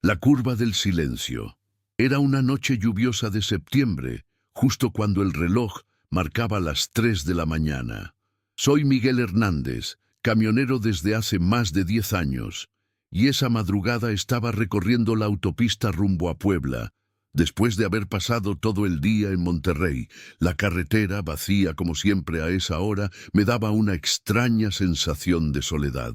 La curva del silencio. Era una noche lluviosa de septiembre, justo cuando el reloj marcaba las 3 de la mañana. Soy Miguel Hernández, camionero desde hace más de 10 años, y esa madrugada estaba recorriendo la autopista rumbo a Puebla. Después de haber pasado todo el día en Monterrey, la carretera, vacía como siempre a esa hora, me daba una extraña sensación de soledad.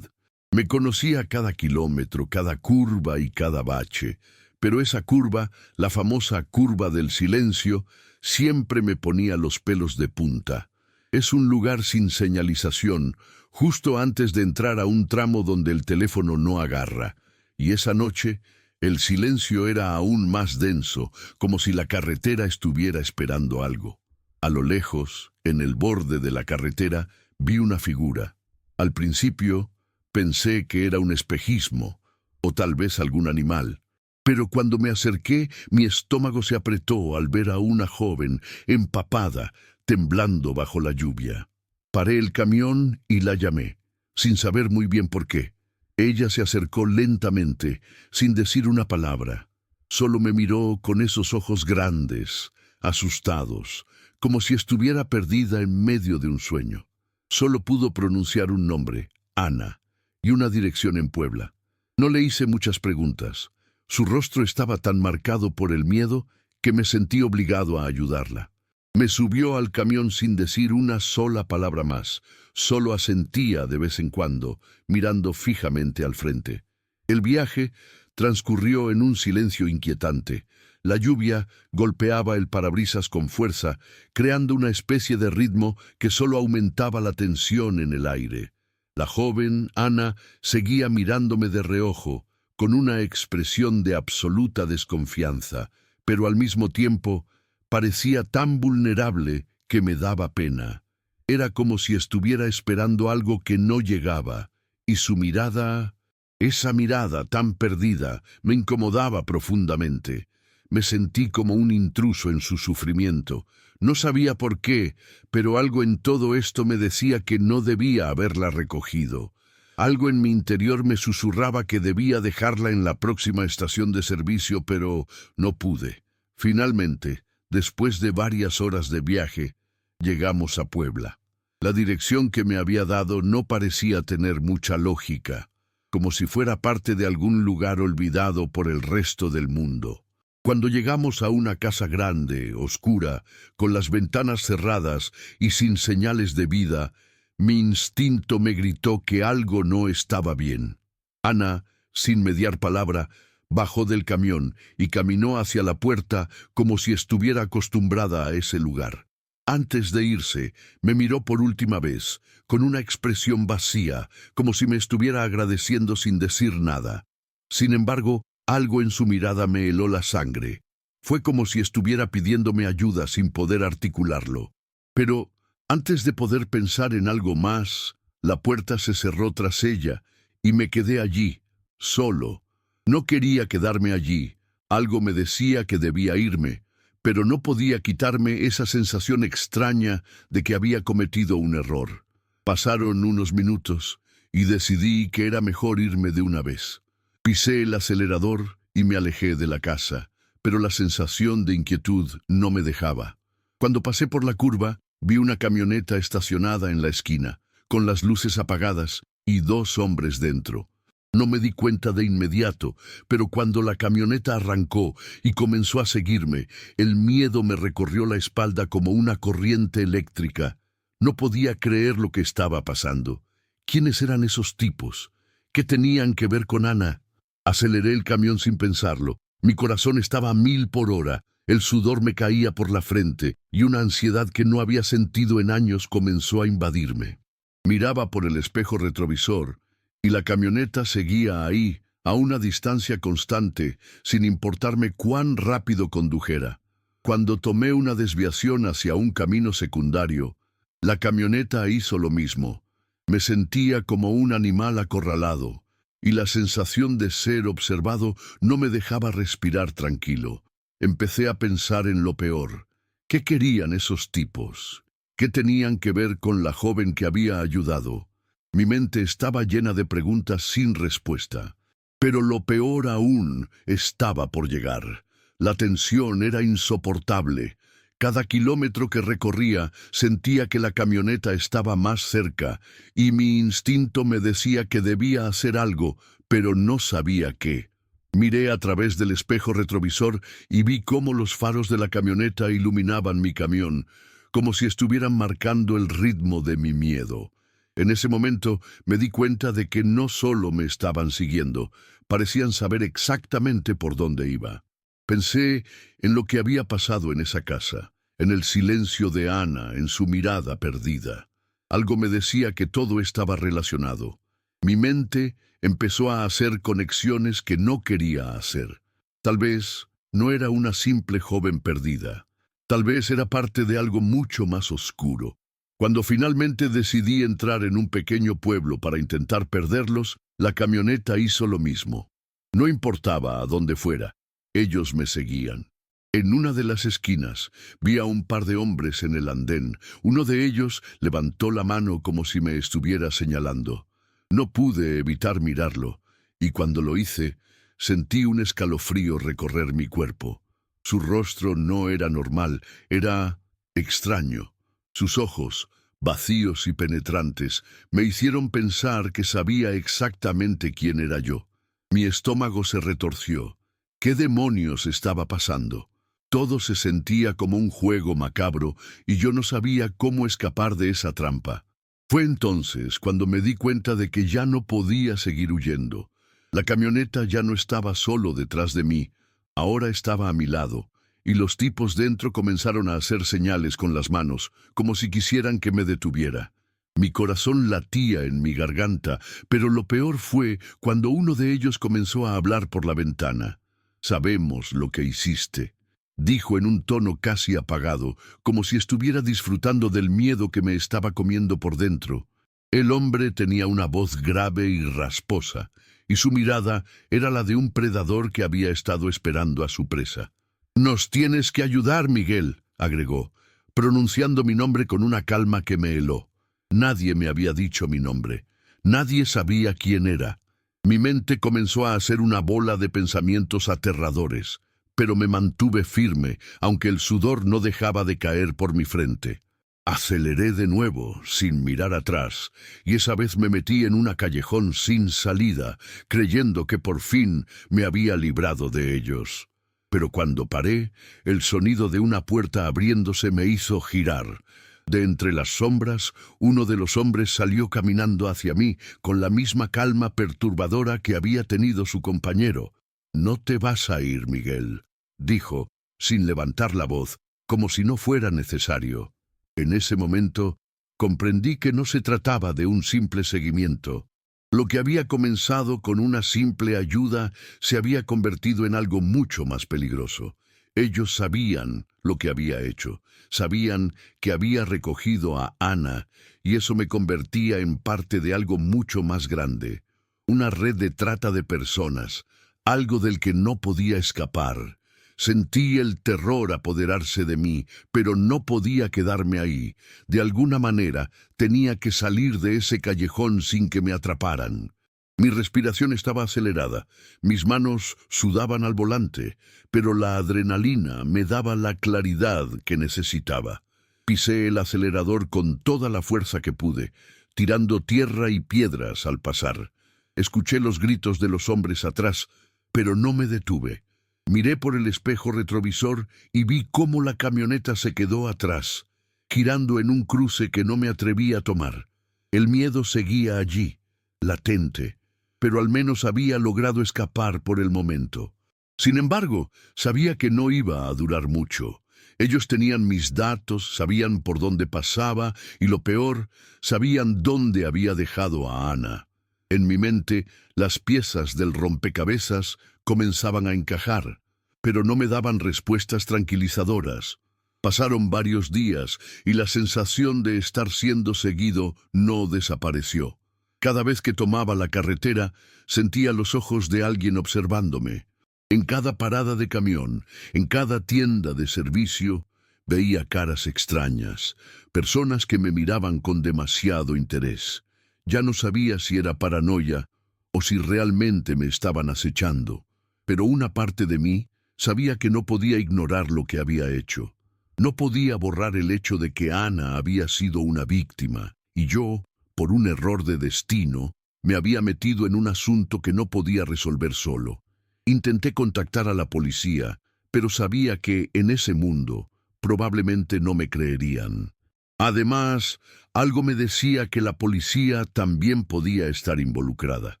Me conocía cada kilómetro, cada curva y cada bache, pero esa curva, la famosa curva del silencio, siempre me ponía los pelos de punta. Es un lugar sin señalización, justo antes de entrar a un tramo donde el teléfono no agarra, y esa noche el silencio era aún más denso, como si la carretera estuviera esperando algo. A lo lejos, en el borde de la carretera, vi una figura. Al principio, pensé que era un espejismo, o tal vez algún animal. Pero cuando me acerqué, mi estómago se apretó al ver a una joven, empapada, temblando bajo la lluvia. Paré el camión y la llamé, sin saber muy bien por qué. Ella se acercó lentamente, sin decir una palabra. Solo me miró con esos ojos grandes, asustados, como si estuviera perdida en medio de un sueño. Solo pudo pronunciar un nombre, Ana, y una dirección en Puebla. No le hice muchas preguntas. Su rostro estaba tan marcado por el miedo que me sentí obligado a ayudarla. Me subió al camión sin decir una sola palabra más. Solo asentía de vez en cuando, mirando fijamente al frente. El viaje transcurrió en un silencio inquietante. La lluvia golpeaba el parabrisas con fuerza, creando una especie de ritmo que solo aumentaba la tensión en el aire. La joven, Ana, seguía mirándome de reojo, con una expresión de absoluta desconfianza, pero al mismo tiempo parecía tan vulnerable que me daba pena. Era como si estuviera esperando algo que no llegaba, y su mirada, esa mirada tan perdida, me incomodaba profundamente. Me sentí como un intruso en su sufrimiento. No sabía por qué, pero algo en todo esto me decía que no debía haberla recogido. Algo en mi interior me susurraba que debía dejarla en la próxima estación de servicio, pero no pude. Finalmente, después de varias horas de viaje, llegamos a Puebla. La dirección que me había dado no parecía tener mucha lógica, como si fuera parte de algún lugar olvidado por el resto del mundo. Cuando llegamos a una casa grande, oscura, con las ventanas cerradas y sin señales de vida, mi instinto me gritó que algo no estaba bien. Ana, sin mediar palabra, bajó del camión y caminó hacia la puerta como si estuviera acostumbrada a ese lugar. Antes de irse, me miró por última vez, con una expresión vacía, como si me estuviera agradeciendo sin decir nada. Sin embargo, algo en su mirada me heló la sangre. Fue como si estuviera pidiéndome ayuda sin poder articularlo. Pero, antes de poder pensar en algo más, la puerta se cerró tras ella y me quedé allí, solo. No quería quedarme allí. Algo me decía que debía irme, pero no podía quitarme esa sensación extraña de que había cometido un error. Pasaron unos minutos y decidí que era mejor irme de una vez. Pisé el acelerador y me alejé de la casa, pero la sensación de inquietud no me dejaba. Cuando pasé por la curva, vi una camioneta estacionada en la esquina, con las luces apagadas y 2 hombres dentro. No me di cuenta de inmediato, pero cuando la camioneta arrancó y comenzó a seguirme, el miedo me recorrió la espalda como una corriente eléctrica. No podía creer lo que estaba pasando. ¿Quiénes eran esos tipos? ¿Qué tenían que ver con Ana? Aceleré el camión sin pensarlo. Mi corazón estaba a 1000 por hora. El sudor me caía por la frente y una ansiedad que no había sentido en años comenzó a invadirme. Miraba por el espejo retrovisor y la camioneta seguía ahí, a una distancia constante, sin importarme cuán rápido condujera. Cuando tomé una desviación hacia un camino secundario, la camioneta hizo lo mismo. Me sentía como un animal acorralado, y la sensación de ser observado no me dejaba respirar tranquilo. Empecé a pensar en lo peor. ¿Qué querían esos tipos? ¿Qué tenían que ver con la joven que había ayudado? Mi mente estaba llena de preguntas sin respuesta. Pero lo peor aún estaba por llegar. La tensión era insoportable. Cada kilómetro que recorría sentía que la camioneta estaba más cerca y mi instinto me decía que debía hacer algo, pero no sabía qué. Miré a través del espejo retrovisor y vi cómo los faros de la camioneta iluminaban mi camión, como si estuvieran marcando el ritmo de mi miedo. En ese momento me di cuenta de que no solo me estaban siguiendo, parecían saber exactamente por dónde iba. Pensé en lo que había pasado en esa casa, en el silencio de Ana, en su mirada perdida. Algo me decía que todo estaba relacionado. Mi mente empezó a hacer conexiones que no quería hacer. Tal vez no era una simple joven perdida. Tal vez era parte de algo mucho más oscuro. Cuando finalmente decidí entrar en un pequeño pueblo para intentar perderlos, la camioneta hizo lo mismo. No importaba a dónde fuera, ellos me seguían. En una de las esquinas vi a un par de hombres en el andén. Uno de ellos levantó la mano como si me estuviera señalando. No pude evitar mirarlo, y cuando lo hice, sentí un escalofrío recorrer mi cuerpo. Su rostro no era normal, era extraño. Sus ojos, vacíos y penetrantes, me hicieron pensar que sabía exactamente quién era yo. Mi estómago se retorció. ¿Qué demonios estaba pasando? Todo se sentía como un juego macabro y yo no sabía cómo escapar de esa trampa. Fue entonces cuando me di cuenta de que ya no podía seguir huyendo. La camioneta ya no estaba solo detrás de mí, ahora estaba a mi lado, y los tipos dentro comenzaron a hacer señales con las manos, como si quisieran que me detuviera. Mi corazón latía en mi garganta, pero lo peor fue cuando uno de ellos comenzó a hablar por la ventana. «Sabemos lo que hiciste», dijo en un tono casi apagado, como si estuviera disfrutando del miedo que me estaba comiendo por dentro. El hombre tenía una voz grave y rasposa, y su mirada era la de un predador que había estado esperando a su presa. «Nos tienes que ayudar, Miguel», agregó, pronunciando mi nombre con una calma que me heló. Nadie me había dicho mi nombre. Nadie sabía quién era. Mi mente comenzó a hacer una bola de pensamientos aterradores, pero me mantuve firme, aunque el sudor no dejaba de caer por mi frente. Aceleré de nuevo, sin mirar atrás, y esa vez me metí en una callejón sin salida, creyendo que por fin me había librado de ellos. Pero cuando paré, el sonido de una puerta abriéndose me hizo girar. De entre las sombras, uno de los hombres salió caminando hacia mí con la misma calma perturbadora que había tenido su compañero. «No te vas a ir, Miguel», dijo, sin levantar la voz, como si no fuera necesario. En ese momento, comprendí que no se trataba de un simple seguimiento. Lo que había comenzado con una simple ayuda se había convertido en algo mucho más peligroso. Ellos sabían lo que había hecho, sabían que había recogido a Ana, y eso me convertía en parte de algo mucho más grande, una red de trata de personas, algo del que no podía escapar. Sentí el terror apoderarse de mí, pero no podía quedarme ahí. De alguna manera tenía que salir de ese callejón sin que me atraparan. Mi respiración estaba acelerada, mis manos sudaban al volante, pero la adrenalina me daba la claridad que necesitaba. Pisé el acelerador con toda la fuerza que pude, tirando tierra y piedras al pasar. Escuché los gritos de los hombres atrás, pero no me detuve. Miré por el espejo retrovisor y vi cómo la camioneta se quedó atrás, girando en un cruce que no me atreví a tomar. El miedo seguía allí, latente, pero al menos había logrado escapar por el momento. Sin embargo, sabía que no iba a durar mucho. Ellos tenían mis datos, sabían por dónde pasaba y, lo peor, sabían dónde había dejado a Ana. En mi mente, las piezas del rompecabezas comenzaban a encajar, pero no me daban respuestas tranquilizadoras. Pasaron varios días y la sensación de estar siendo seguido no desapareció. Cada vez que tomaba la carretera, sentía los ojos de alguien observándome. En cada parada de camión, en cada tienda de servicio, veía caras extrañas, personas que me miraban con demasiado interés. Ya no sabía si era paranoia o si realmente me estaban acechando. Pero una parte de mí sabía que no podía ignorar lo que había hecho. No podía borrar el hecho de que Ana había sido una víctima, y yo, por un error de destino, me había metido en un asunto que no podía resolver solo. Intenté contactar a la policía, pero sabía que, en ese mundo, probablemente no me creerían. Además, algo me decía que la policía también podía estar involucrada.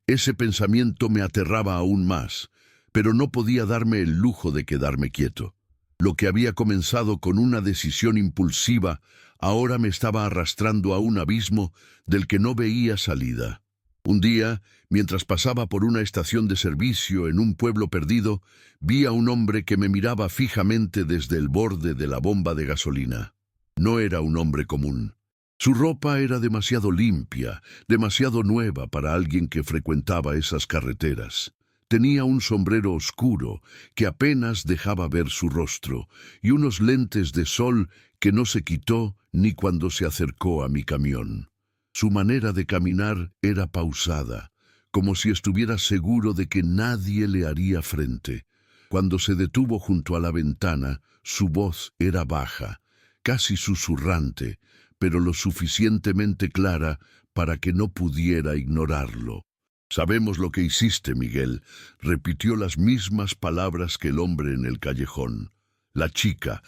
Ese pensamiento me aterraba aún más, pero no podía darme el lujo de quedarme quieto. Lo que había comenzado con una decisión impulsiva, ahora me estaba arrastrando a un abismo del que no veía salida. Un día, mientras pasaba por una estación de servicio en un pueblo perdido, vi a un hombre que me miraba fijamente desde el borde de la bomba de gasolina. No era un hombre común. Su ropa era demasiado limpia, demasiado nueva para alguien que frecuentaba esas carreteras. Tenía un sombrero oscuro que apenas dejaba ver su rostro y unos lentes de sol que no se quitó ni cuando se acercó a mi camión. Su manera de caminar era pausada, como si estuviera seguro de que nadie le haría frente. Cuando se detuvo junto a la ventana, su voz era baja, casi susurrante, pero lo suficientemente clara para que no pudiera ignorarlo. «Sabemos lo que hiciste, Miguel», repitió las mismas palabras que el hombre en el callejón. La chica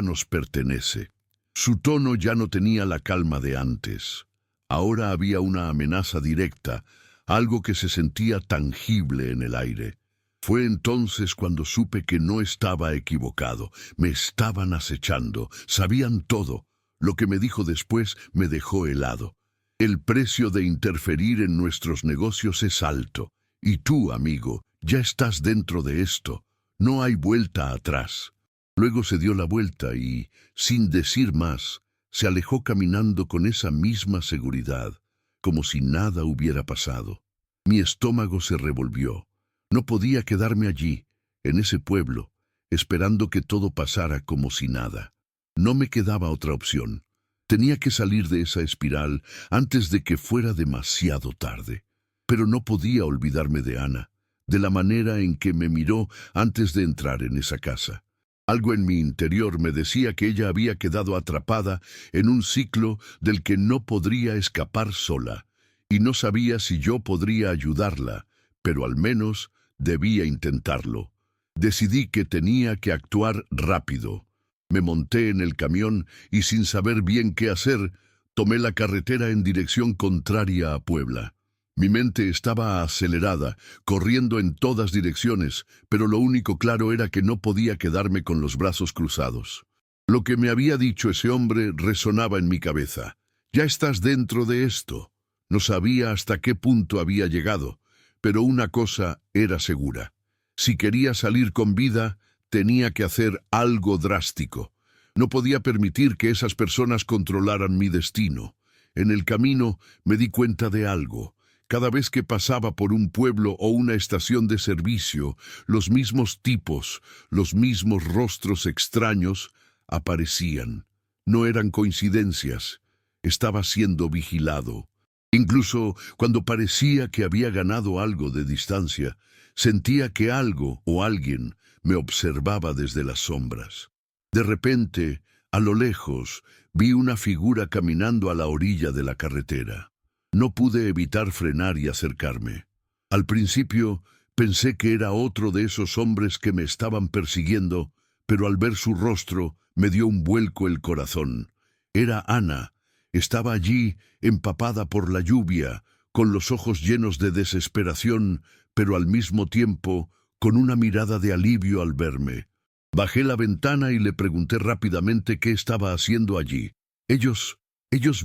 nos pertenece». Su tono ya no tenía la calma de antes. Ahora había una amenaza directa, algo que se sentía tangible en el aire. Fue entonces cuando supe que no estaba equivocado. Me estaban acechando, sabían todo. Lo que me dijo después me dejó helado. El precio de interferir en nuestros negocios es alto. Y tú, amigo, ya estás dentro de esto. No hay vuelta atrás. Luego se dio la vuelta y, sin decir más, se alejó caminando con esa misma seguridad, como si nada hubiera pasado. Mi estómago se revolvió. No podía quedarme allí, en ese pueblo, esperando que todo pasara como si nada. No me quedaba otra opción. Tenía que salir de esa espiral antes de que fuera demasiado tarde. Pero no podía olvidarme de Ana, de la manera en que me miró antes de entrar en esa casa. Algo en mi interior me decía que ella había quedado atrapada en un ciclo del que no podría escapar sola, y no sabía si yo podría ayudarla, pero al menos debía intentarlo. Decidí que tenía que actuar rápido. Me monté en el camión y, sin saber bien qué hacer, tomé la carretera en dirección contraria a Puebla. Mi mente estaba acelerada, corriendo en todas direcciones, pero lo único claro era que no podía quedarme con los brazos cruzados. Lo que me había dicho ese hombre resonaba en mi cabeza. «Ya estás dentro de esto». No sabía hasta qué punto había llegado, pero una cosa era segura. Si quería salir con vida, tenía que hacer algo drástico. No podía permitir que esas personas controlaran mi destino. En el camino me di cuenta de algo. Cada vez que pasaba por un pueblo o una estación de servicio, los mismos tipos, los mismos rostros extraños aparecían. No eran coincidencias. Estaba siendo vigilado. Incluso cuando parecía que había ganado algo de distancia, sentía que algo o alguien me observaba desde las sombras. De repente, a lo lejos, vi una figura caminando a la orilla de la carretera. No pude evitar frenar y acercarme. Al principio pensé que era otro de esos hombres que me estaban persiguiendo, pero al ver su rostro me dio un vuelco el corazón. Era Ana. Estaba allí, empapada por la lluvia, con los ojos llenos de desesperación, pero al mismo tiempo con una mirada de alivio al verme. Bajé la ventana y le pregunté rápidamente qué estaba haciendo allí. Ellos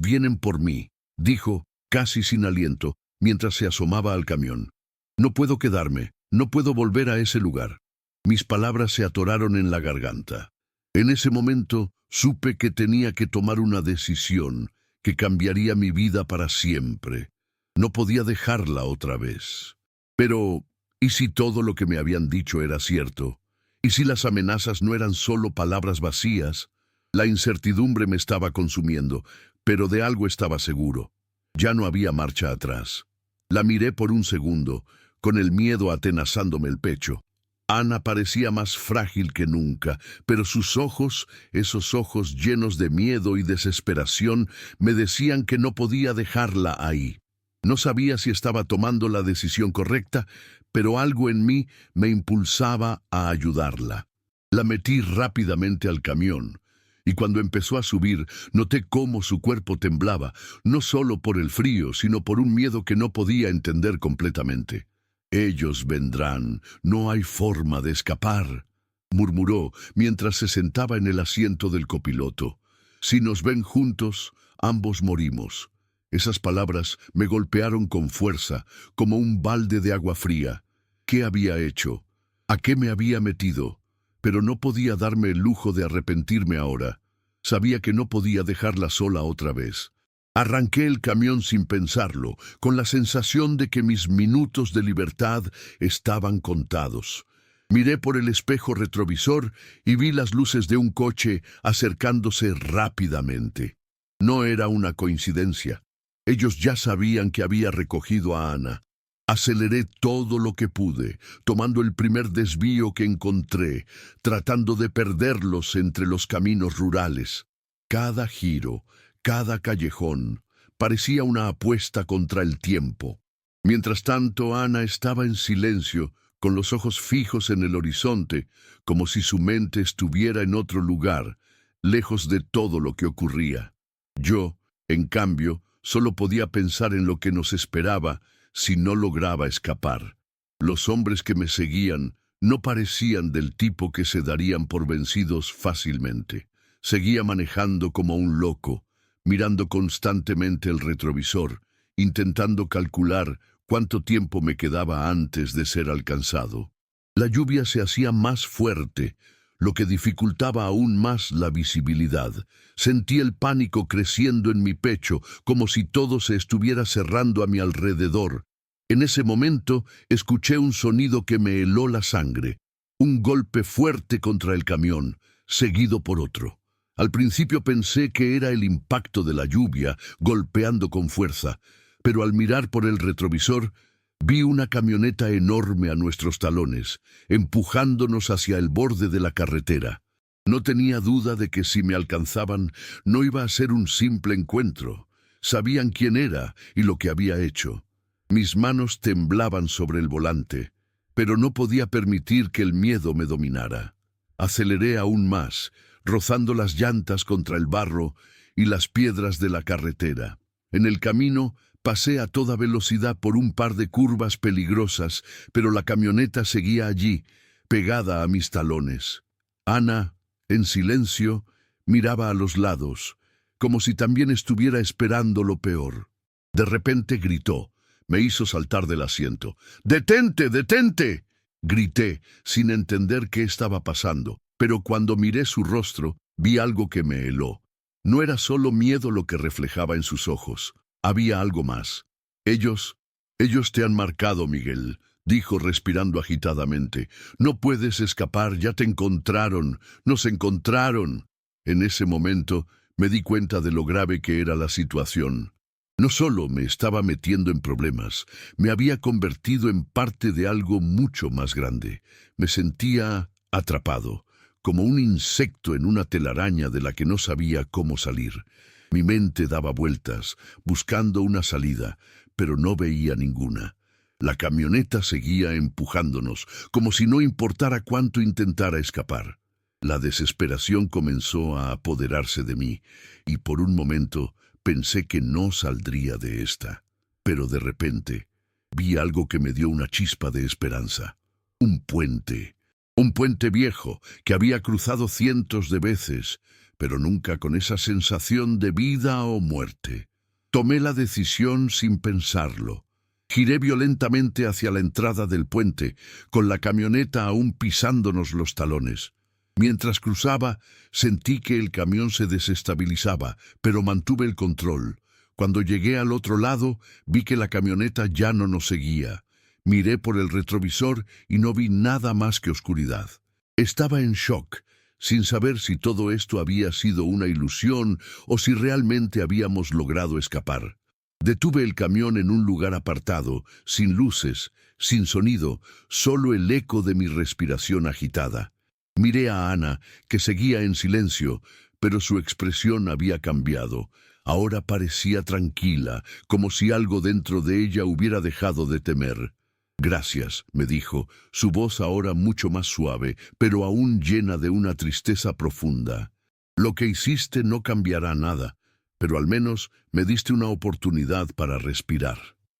vienen por mí», dijo, casi sin aliento, mientras se asomaba al camión. «No puedo quedarme, no puedo volver a ese lugar». Mis palabras se atoraron en la garganta. En ese momento supe que tenía que tomar una decisión que cambiaría mi vida para siempre. No podía dejarla otra vez. Pero, ¿y si todo lo que me habían dicho era cierto? ¿Y si las amenazas no eran solo palabras vacías? La incertidumbre me estaba consumiendo, pero de algo estaba seguro. Ya no había marcha atrás. La miré por un segundo, con el miedo atenazándome el pecho. Ana parecía más frágil que nunca, pero sus ojos, esos ojos llenos de miedo y desesperación, me decían que no podía dejarla ahí. No sabía si estaba tomando la decisión correcta, pero algo en mí me impulsaba a ayudarla. La metí rápidamente al camión, y cuando empezó a subir, noté cómo su cuerpo temblaba, no solo por el frío, sino por un miedo que no podía entender completamente. «Ellos vendrán, no hay forma de escapar», murmuró mientras se sentaba en el asiento del copiloto. «Si nos ven juntos, ambos morimos». Esas palabras me golpearon con fuerza, como un balde de agua fría. ¿Qué había hecho? ¿A qué me había metido? Pero no podía darme el lujo de arrepentirme ahora. Sabía que no podía dejarla sola otra vez. Arranqué el camión sin pensarlo, con la sensación de que mis minutos de libertad estaban contados. Miré por el espejo retrovisor y vi las luces de un coche acercándose rápidamente. No era una coincidencia. Ellos ya sabían que había recogido a Ana. Aceleré todo lo que pude, tomando el primer desvío que encontré, tratando de perderlos entre los caminos rurales. Cada giro, cada callejón, parecía una apuesta contra el tiempo. Mientras tanto, Ana estaba en silencio, con los ojos fijos en el horizonte, como si su mente estuviera en otro lugar, lejos de todo lo que ocurría. Yo, en cambio, solo podía pensar en lo que nos esperaba si no lograba escapar. Los hombres que me seguían no parecían del tipo que se darían por vencidos fácilmente. Seguía manejando como un loco, mirando constantemente el retrovisor, intentando calcular cuánto tiempo me quedaba antes de ser alcanzado. La lluvia se hacía más fuerte, lo que dificultaba aún más la visibilidad. Sentí el pánico creciendo en mi pecho, como si todo se estuviera cerrando a mi alrededor. En ese momento escuché un sonido que me heló la sangre, un golpe fuerte contra el camión, seguido por otro. Al principio pensé que era el impacto de la lluvia golpeando con fuerza, pero al mirar por el retrovisor, vi una camioneta enorme a nuestros talones, empujándonos hacia el borde de la carretera. No tenía duda de que si me alcanzaban, no iba a ser un simple encuentro. Sabían quién era y lo que había hecho. Mis manos temblaban sobre el volante, pero no podía permitir que el miedo me dominara. Aceleré aún más, rozando las llantas contra el barro y las piedras de la carretera. En el camino, pasé a toda velocidad por un par de curvas peligrosas, pero la camioneta seguía allí, pegada a mis talones. Ana, en silencio, miraba a los lados, como si también estuviera esperando lo peor. De repente gritó. Me hizo saltar del asiento. «¡Detente, detente!», grité, sin entender qué estaba pasando, pero cuando miré su rostro, vi algo que me heló. No era solo miedo lo que reflejaba en sus ojos. Había algo más. Ellos te han marcado, Miguel», dijo respirando agitadamente. «No puedes escapar, ya te encontraron, nos encontraron». En ese momento me di cuenta de lo grave que era la situación. No solo me estaba metiendo en problemas, me había convertido en parte de algo mucho más grande. Me sentía atrapado, como un insecto en una telaraña de la que no sabía cómo salir. Mi mente daba vueltas, buscando una salida, pero no veía ninguna. La camioneta seguía empujándonos, como si no importara cuánto intentara escapar. La desesperación comenzó a apoderarse de mí, y por un momento pensé que no saldría de esta. Pero de repente vi algo que me dio una chispa de esperanza. Un puente viejo que había cruzado cientos de veces, pero nunca con esa sensación de vida o muerte. Tomé la decisión sin pensarlo. Giré violentamente hacia la entrada del puente, con la camioneta aún pisándonos los talones. Mientras cruzaba, sentí que el camión se desestabilizaba, pero mantuve el control. Cuando llegué al otro lado, vi que la camioneta ya no nos seguía. Miré por el retrovisor y no vi nada más que oscuridad. Estaba en shock, sin saber si todo esto había sido una ilusión o si realmente habíamos logrado escapar. Detuve el camión en un lugar apartado, sin luces, sin sonido, solo el eco de mi respiración agitada. Miré a Ana, que seguía en silencio, pero su expresión había cambiado. Ahora parecía tranquila, como si algo dentro de ella hubiera dejado de temer. «Gracias», me dijo, su voz ahora mucho más suave, pero aún llena de una tristeza profunda. «Lo que hiciste no cambiará nada, pero al menos me diste una oportunidad para respirar».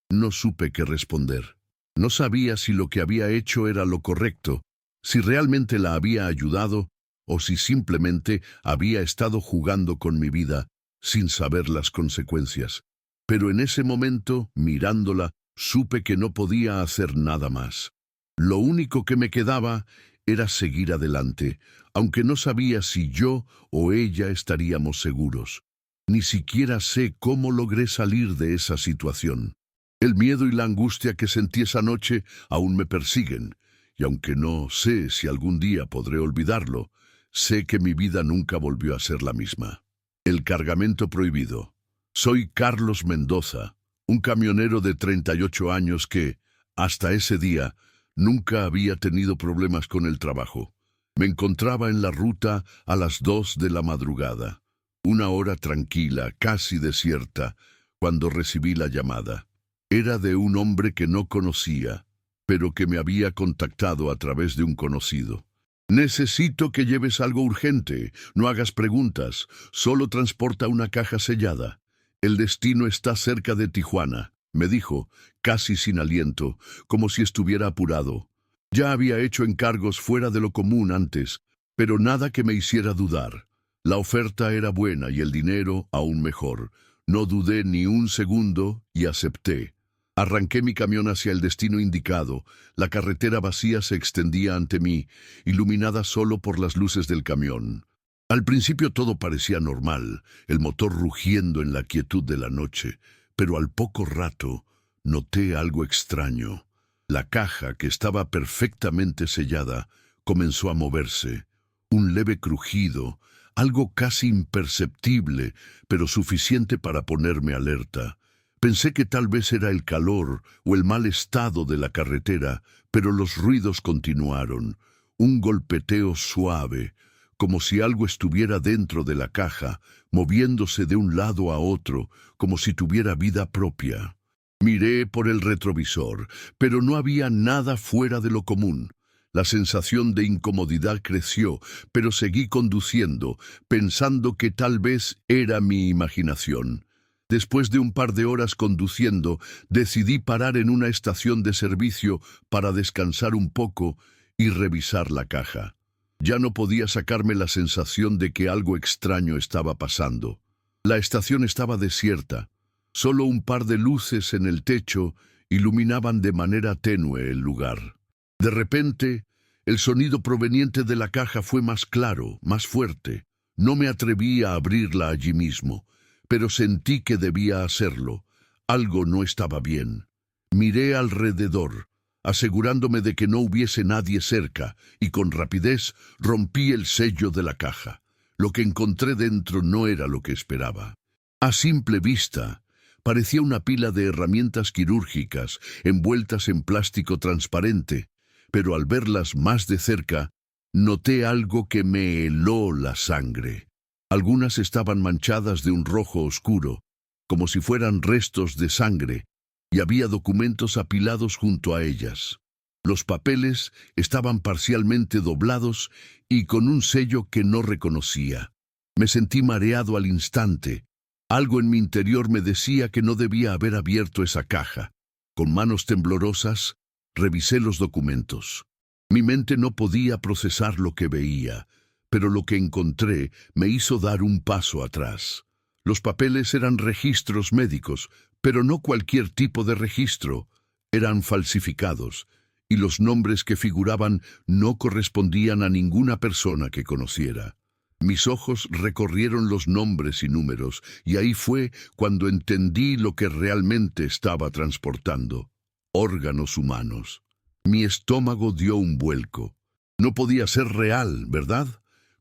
No supe qué responder. No sabía si lo que había hecho era lo correcto, si realmente la había ayudado o si simplemente había estado jugando con mi vida sin saber las consecuencias. Pero en ese momento, mirándola, supe que no podía hacer nada más. Lo único que me quedaba era seguir adelante, aunque no sabía si yo o ella estaríamos seguros. Ni siquiera sé cómo logré salir de esa situación. El miedo y la angustia que sentí esa noche aún me persiguen, y aunque no sé si algún día podré olvidarlo, sé que mi vida nunca volvió a ser la misma. El cargamento prohibido. Soy Carlos Mendoza, un camionero de 38 años que, hasta ese día, nunca había tenido problemas con el trabajo. Me encontraba en la ruta a las 2 de la madrugada, una hora tranquila, casi desierta, cuando recibí la llamada. Era de un hombre que no conocía, pero que me había contactado a través de un conocido. «Necesito que lleves algo urgente, no hagas preguntas, solo transporta una caja sellada. El destino está cerca de Tijuana», me dijo, casi sin aliento, como si estuviera apurado. Ya había hecho encargos fuera de lo común antes, pero nada que me hiciera dudar. La oferta era buena y el dinero aún mejor. No dudé ni un segundo y acepté. Arranqué mi camión hacia el destino indicado. La carretera vacía se extendía ante mí, iluminada solo por las luces del camión. Al principio todo parecía normal, el motor rugiendo en la quietud de la noche, pero al poco rato noté algo extraño. La caja, que estaba perfectamente sellada, comenzó a moverse. Un leve crujido, algo casi imperceptible, pero suficiente para ponerme alerta. Pensé que tal vez era el calor o el mal estado de la carretera, pero los ruidos continuaron. Un golpeteo suave, como si algo estuviera dentro de la caja, moviéndose de un lado a otro, como si tuviera vida propia. Miré por el retrovisor, pero no había nada fuera de lo común. La sensación de incomodidad creció, pero seguí conduciendo, pensando que tal vez era mi imaginación. Después de un par de horas conduciendo, decidí parar en una estación de servicio para descansar un poco y revisar la caja. Ya no podía sacarme la sensación de que algo extraño estaba pasando. La estación estaba desierta. Solo un par de luces en el techo iluminaban de manera tenue el lugar. De repente, el sonido proveniente de la caja fue más claro, más fuerte. No me atreví a abrirla allí mismo, pero sentí que debía hacerlo. Algo no estaba bien. Miré alrededor, asegurándome de que no hubiese nadie cerca, y con rapidez rompí el sello de la caja. Lo que encontré dentro no era lo que esperaba. A simple vista, parecía una pila de herramientas quirúrgicas envueltas en plástico transparente, pero al verlas más de cerca, noté algo que me heló la sangre. Algunas estaban manchadas de un rojo oscuro, como si fueran restos de sangre, y había documentos apilados junto a ellas. Los papeles estaban parcialmente doblados y con un sello que no reconocía. Me sentí mareado al instante. Algo en mi interior me decía que no debía haber abierto esa caja. Con manos temblorosas, revisé los documentos. Mi mente no podía procesar lo que veía, pero lo que encontré me hizo dar un paso atrás. Los papeles eran registros médicos, pero no cualquier tipo de registro. Eran falsificados, y los nombres que figuraban no correspondían a ninguna persona que conociera. Mis ojos recorrieron los nombres y números, y ahí fue cuando entendí lo que realmente estaba transportando. Órganos humanos. Mi estómago dio un vuelco. No podía ser real, ¿verdad?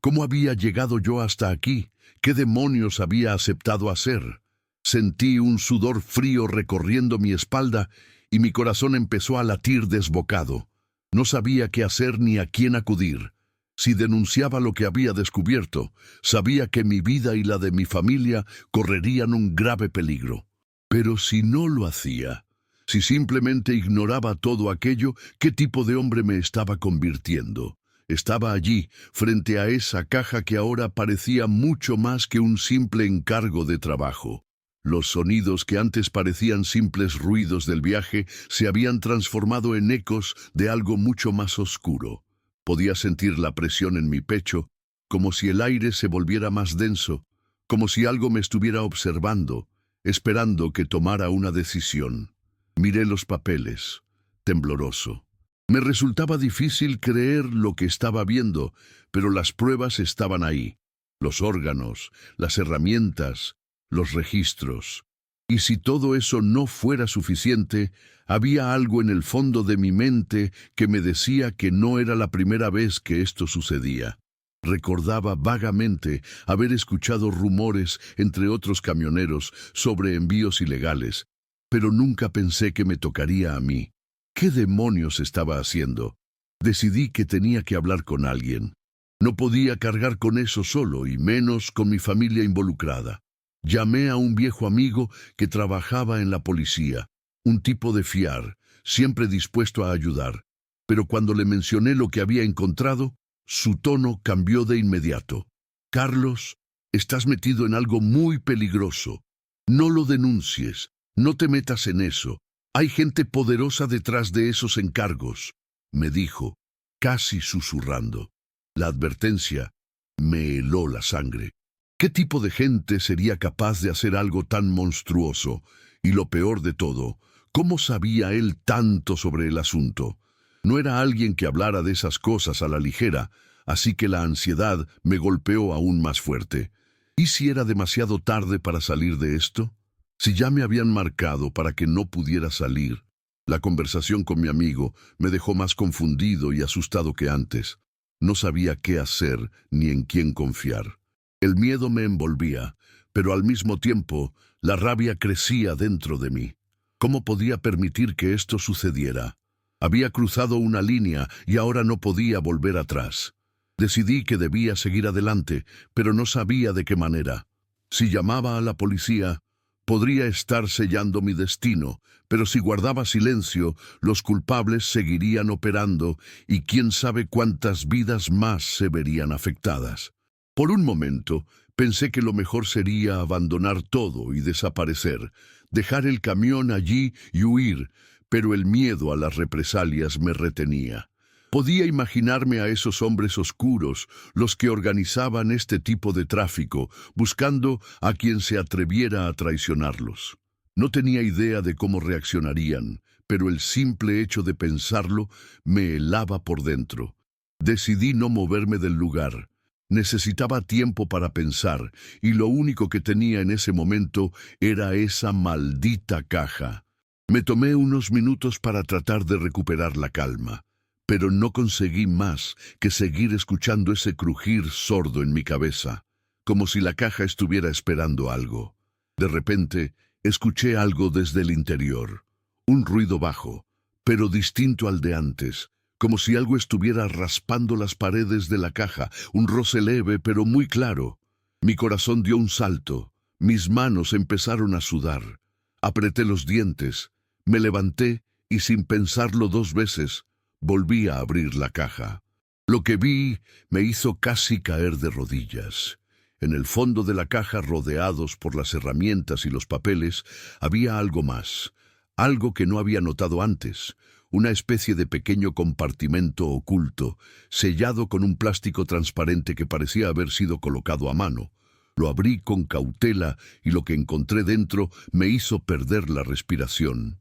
¿Cómo había llegado yo hasta aquí? ¿Qué demonios había aceptado hacer? Sentí un sudor frío recorriendo mi espalda y mi corazón empezó a latir desbocado. No sabía qué hacer ni a quién acudir. Si denunciaba lo que había descubierto, sabía que mi vida y la de mi familia correrían un grave peligro. Pero si no lo hacía, si simplemente ignoraba todo aquello, ¿qué tipo de hombre me estaba convirtiendo? Estaba allí, frente a esa caja que ahora parecía mucho más que un simple encargo de trabajo. Los sonidos que antes parecían simples ruidos del viaje se habían transformado en ecos de algo mucho más oscuro. Podía sentir la presión en mi pecho, como si el aire se volviera más denso, como si algo me estuviera observando, esperando que tomara una decisión. Miré los papeles, tembloroso. Me resultaba difícil creer lo que estaba viendo, pero las pruebas estaban ahí. Los órganos, las herramientas, los registros. Y si todo eso no fuera suficiente, había algo en el fondo de mi mente que me decía que no era la primera vez que esto sucedía. Recordaba vagamente haber escuchado rumores entre otros camioneros sobre envíos ilegales, pero nunca pensé que me tocaría a mí. ¿Qué demonios estaba haciendo? Decidí que tenía que hablar con alguien. No podía cargar con eso solo, y menos con mi familia involucrada. Llamé a un viejo amigo que trabajaba en la policía, un tipo de fiar, siempre dispuesto a ayudar. Pero cuando le mencioné lo que había encontrado, su tono cambió de inmediato. Carlos, estás metido en algo muy peligroso. No lo denuncies, no te metas en eso. Hay gente poderosa detrás de esos encargos, me dijo, casi susurrando. La advertencia me heló la sangre. ¿Qué tipo de gente sería capaz de hacer algo tan monstruoso? Y lo peor de todo, ¿cómo sabía él tanto sobre el asunto? No era alguien que hablara de esas cosas a la ligera, así que la ansiedad me golpeó aún más fuerte. ¿Y si era demasiado tarde para salir de esto? Si ya me habían marcado para que no pudiera salir. La conversación con mi amigo me dejó más confundido y asustado que antes. No sabía qué hacer ni en quién confiar. El miedo me envolvía, pero al mismo tiempo la rabia crecía dentro de mí. ¿Cómo podía permitir que esto sucediera? Había cruzado una línea y ahora no podía volver atrás. Decidí que debía seguir adelante, pero no sabía de qué manera. Si llamaba a la policía, podría estar sellando mi destino, pero si guardaba silencio, los culpables seguirían operando y quién sabe cuántas vidas más se verían afectadas. Por un momento, pensé que lo mejor sería abandonar todo y desaparecer, dejar el camión allí y huir, pero el miedo a las represalias me retenía. Podía imaginarme a esos hombres oscuros, los que organizaban este tipo de tráfico, buscando a quien se atreviera a traicionarlos. No tenía idea de cómo reaccionarían, pero el simple hecho de pensarlo me helaba por dentro. Decidí no moverme del lugar. Necesitaba tiempo para pensar, y lo único que tenía en ese momento era esa maldita caja. Me tomé unos minutos para tratar de recuperar la calma, pero no conseguí más que seguir escuchando ese crujir sordo en mi cabeza, como si la caja estuviera esperando algo. De repente, escuché algo desde el interior, un ruido bajo, pero distinto al de antes, como si algo estuviera raspando las paredes de la caja, un roce leve pero muy claro. Mi corazón dio un salto, mis manos empezaron a sudar. Apreté los dientes, me levanté y sin pensarlo dos veces, volví a abrir la caja. Lo que vi me hizo casi caer de rodillas. En el fondo de la caja, rodeados por las herramientas y los papeles, había algo más, algo que no había notado antes. Una especie de pequeño compartimento oculto, sellado con un plástico transparente que parecía haber sido colocado a mano. Lo abrí con cautela y lo que encontré dentro me hizo perder la respiración.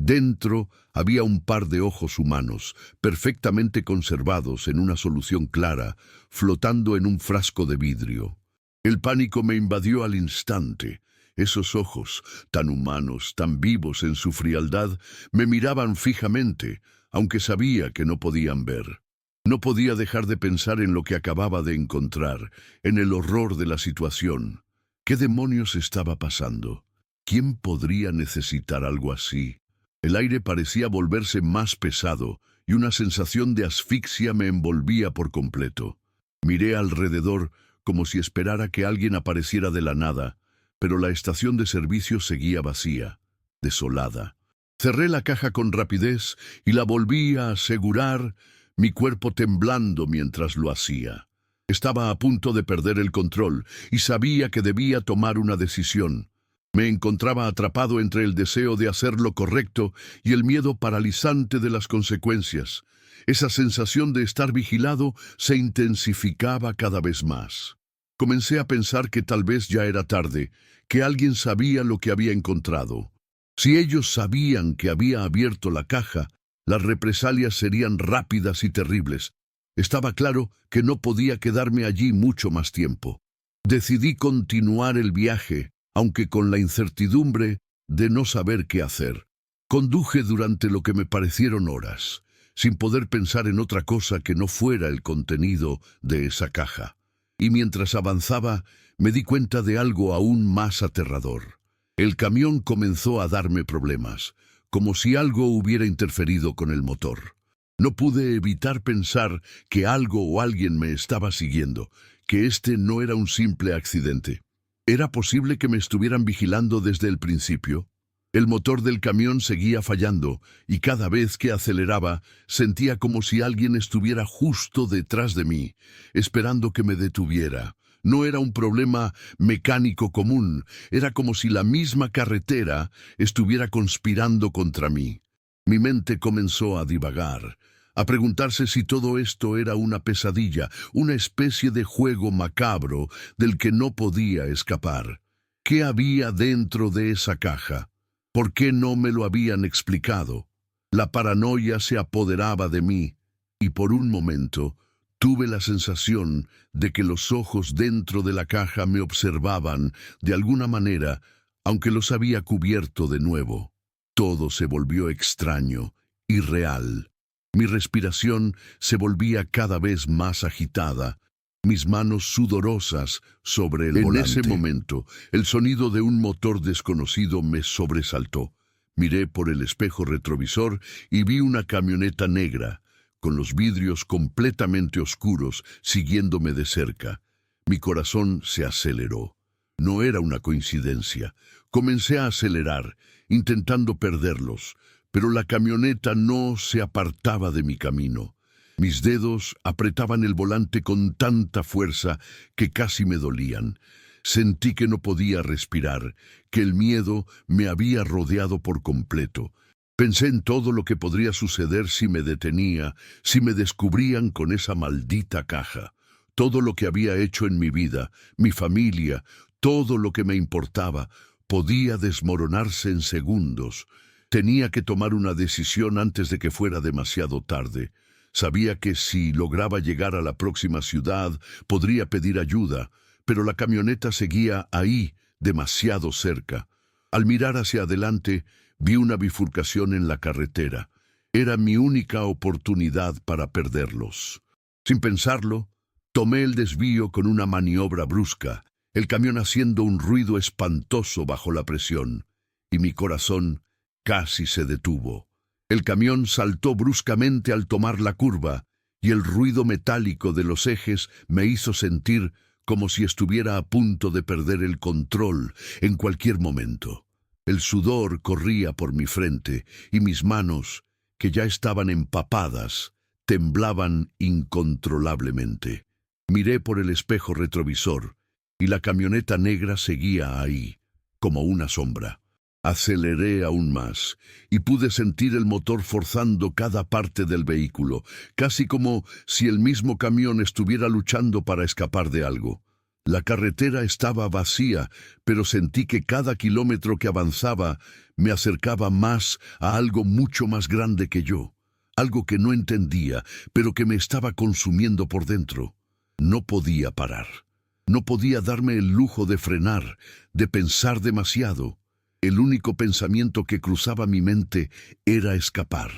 Dentro había un par de ojos humanos, perfectamente conservados en una solución clara, flotando en un frasco de vidrio. El pánico me invadió al instante. Esos ojos, tan humanos, tan vivos en su frialdad, me miraban fijamente, aunque sabía que no podían ver. No podía dejar de pensar en lo que acababa de encontrar, en el horror de la situación. ¿Qué demonios estaba pasando? ¿Quién podría necesitar algo así? El aire parecía volverse más pesado y una sensación de asfixia me envolvía por completo. Miré alrededor como si esperara que alguien apareciera de la nada, pero la estación de servicio seguía vacía, desolada. Cerré la caja con rapidez y la volví a asegurar, mi cuerpo temblando mientras lo hacía. Estaba a punto de perder el control y sabía que debía tomar una decisión. Me encontraba atrapado entre el deseo de hacer lo correcto y el miedo paralizante de las consecuencias. Esa sensación de estar vigilado se intensificaba cada vez más. Comencé a pensar que tal vez ya era tarde, que alguien sabía lo que había encontrado. Si ellos sabían que había abierto la caja, las represalias serían rápidas y terribles. Estaba claro que no podía quedarme allí mucho más tiempo. Decidí continuar el viaje, aunque con la incertidumbre de no saber qué hacer. Conduje durante lo que me parecieron horas, sin poder pensar en otra cosa que no fuera el contenido de esa caja. Y mientras avanzaba, me di cuenta de algo aún más aterrador. El camión comenzó a darme problemas, como si algo hubiera interferido con el motor. No pude evitar pensar que algo o alguien me estaba siguiendo, que este no era un simple accidente. ¿Era posible que me estuvieran vigilando desde el principio? El motor del camión seguía fallando y cada vez que aceleraba sentía como si alguien estuviera justo detrás de mí, esperando que me detuviera. No era un problema mecánico común, era como si la misma carretera estuviera conspirando contra mí. Mi mente comenzó a divagar, a preguntarse si todo esto era una pesadilla, una especie de juego macabro del que no podía escapar. ¿Qué había dentro de esa caja? ¿Por qué no me lo habían explicado? La paranoia se apoderaba de mí, y por un momento tuve la sensación de que los ojos dentro de la caja me observaban de alguna manera, aunque los había cubierto de nuevo. Todo se volvió extraño, irreal. Mi respiración se volvía cada vez más agitada, mis manos sudorosas sobre el volante. En ese momento, el sonido de un motor desconocido me sobresaltó. Miré por el espejo retrovisor y vi una camioneta negra, con los vidrios completamente oscuros, siguiéndome de cerca. Mi corazón se aceleró. No era una coincidencia. Comencé a acelerar, intentando perderlos, pero la camioneta no se apartaba de mi camino. Mis dedos apretaban el volante con tanta fuerza que casi me dolían. Sentí que no podía respirar, que el miedo me había rodeado por completo. Pensé en todo lo que podría suceder si me detenía, si me descubrían con esa maldita caja. Todo lo que había hecho en mi vida, mi familia, todo lo que me importaba, podía desmoronarse en segundos. Tenía que tomar una decisión antes de que fuera demasiado tarde. Sabía que si lograba llegar a la próxima ciudad, podría pedir ayuda, pero la camioneta seguía ahí, demasiado cerca. Al mirar hacia adelante, vi una bifurcación en la carretera. Era mi única oportunidad para perderlos. Sin pensarlo, tomé el desvío con una maniobra brusca, el camión haciendo un ruido espantoso bajo la presión, y mi corazón casi se detuvo. El camión saltó bruscamente al tomar la curva, y el ruido metálico de los ejes me hizo sentir como si estuviera a punto de perder el control en cualquier momento. El sudor corría por mi frente, y mis manos, que ya estaban empapadas, temblaban incontrolablemente. Miré por el espejo retrovisor, y la camioneta negra seguía ahí, como una sombra. Aceleré aún más, y pude sentir el motor forzando cada parte del vehículo, casi como si el mismo camión estuviera luchando para escapar de algo. La carretera estaba vacía, pero sentí que cada kilómetro que avanzaba me acercaba más a algo mucho más grande que yo, algo que no entendía, pero que me estaba consumiendo por dentro. No podía parar. No podía darme el lujo de frenar, de pensar demasiado. El único pensamiento que cruzaba mi mente era escapar.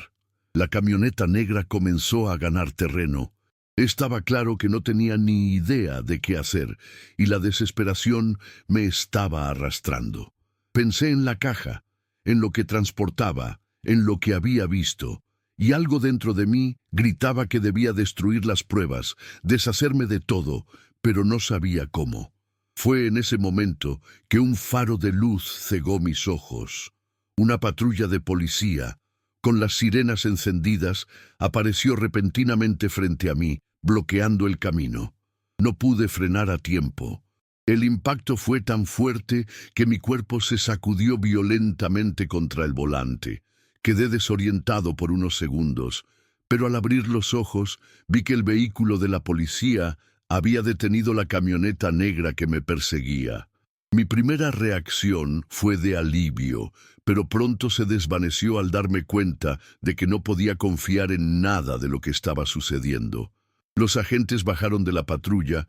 La camioneta negra comenzó a ganar terreno. Estaba claro que no tenía ni idea de qué hacer, y la desesperación me estaba arrastrando. Pensé en la caja, en lo que transportaba, en lo que había visto, y algo dentro de mí gritaba que debía destruir las pruebas, deshacerme de todo, pero no sabía cómo. Fue en ese momento que un faro de luz cegó mis ojos. Una patrulla de policía, con las sirenas encendidas, apareció repentinamente frente a mí, bloqueando el camino. No pude frenar a tiempo. El impacto fue tan fuerte que mi cuerpo se sacudió violentamente contra el volante. Quedé desorientado por unos segundos, pero al abrir los ojos vi que el vehículo de la policía había detenido la camioneta negra que me perseguía. Mi primera reacción fue de alivio, pero pronto se desvaneció al darme cuenta de que no podía confiar en nada de lo que estaba sucediendo. Los agentes bajaron de la patrulla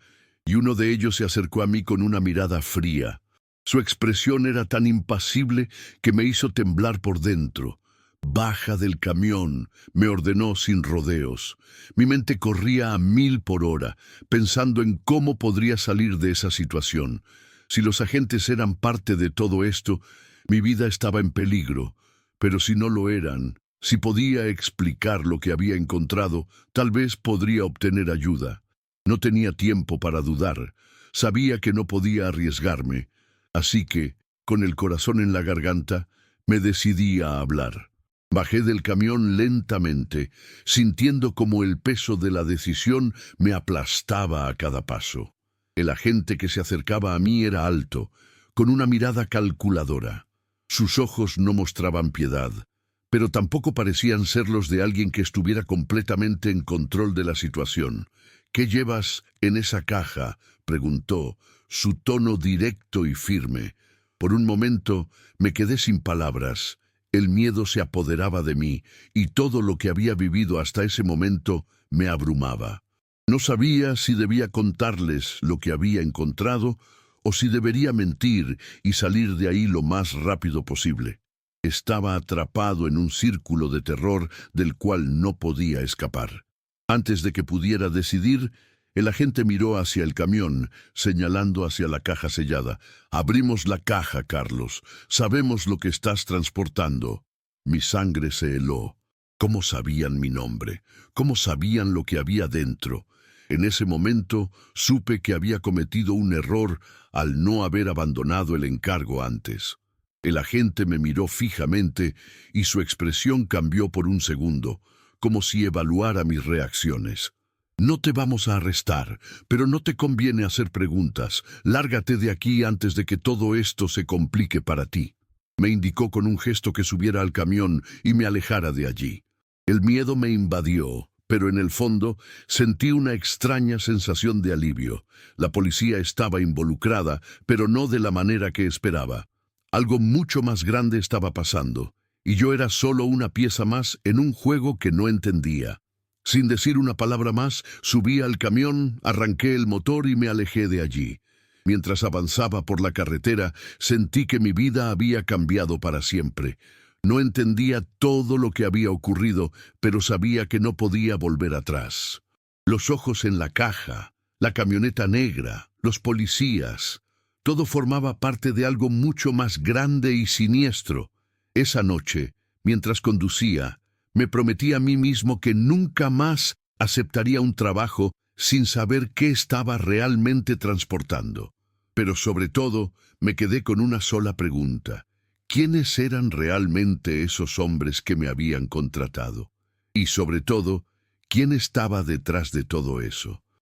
y uno de ellos se acercó a mí con una mirada fría. Su expresión era tan impasible que me hizo temblar por dentro. «Baja del camión», me ordenó sin rodeos. Mi mente corría a 1000 por hora, pensando en cómo podría salir de esa situación. Si los agentes eran parte de todo esto, mi vida estaba en peligro. Pero si no lo eran, si podía explicar lo que había encontrado, tal vez podría obtener ayuda. No tenía tiempo para dudar. Sabía que no podía arriesgarme. Así que, con el corazón en la garganta, me decidí a hablar. Bajé del camión lentamente, sintiendo como el peso de la decisión me aplastaba a cada paso. El agente que se acercaba a mí era alto, con una mirada calculadora. Sus ojos no mostraban piedad, pero tampoco parecían ser los de alguien que estuviera completamente en control de la situación. «¿Qué llevas en esa caja?», preguntó, su tono directo y firme. Por un momento me quedé sin palabras. El miedo se apoderaba de mí, y todo lo que había vivido hasta ese momento me abrumaba. No sabía si debía contarles lo que había encontrado o si debería mentir y salir de ahí lo más rápido posible. Estaba atrapado en un círculo de terror del cual no podía escapar. Antes de que pudiera decidir, el agente miró hacia el camión, señalando hacia la caja sellada. «Abrimos la caja, Carlos. Sabemos lo que estás transportando». Mi sangre se heló. ¿Cómo sabían mi nombre? ¿Cómo sabían lo que había dentro? En ese momento supe que había cometido un error al no haber abandonado el encargo antes. El agente me miró fijamente y su expresión cambió por un segundo, como si evaluara mis reacciones. «No te vamos a arrestar, pero no te conviene hacer preguntas. Lárgate de aquí antes de que todo esto se complique para ti». Me indicó con un gesto que subiera al camión y me alejara de allí. El miedo me invadió, pero en el fondo sentí una extraña sensación de alivio. La policía estaba involucrada, pero no de la manera que esperaba. Algo mucho más grande estaba pasando, y yo era solo una pieza más en un juego que no entendía. Sin decir una palabra más, subí al camión, arranqué el motor y me alejé de allí. Mientras avanzaba por la carretera, sentí que mi vida había cambiado para siempre. No entendía todo lo que había ocurrido, pero sabía que no podía volver atrás. Los ojos en la caja, la camioneta negra, los policías, todo formaba parte de algo mucho más grande y siniestro. Esa noche, mientras conducía, me prometí a mí mismo que nunca más aceptaría un trabajo sin saber qué estaba realmente transportando. Pero sobre todo, me quedé con una sola pregunta. ¿Quiénes eran realmente esos hombres que me habían contratado? Y sobre todo, ¿quién estaba detrás de todo eso?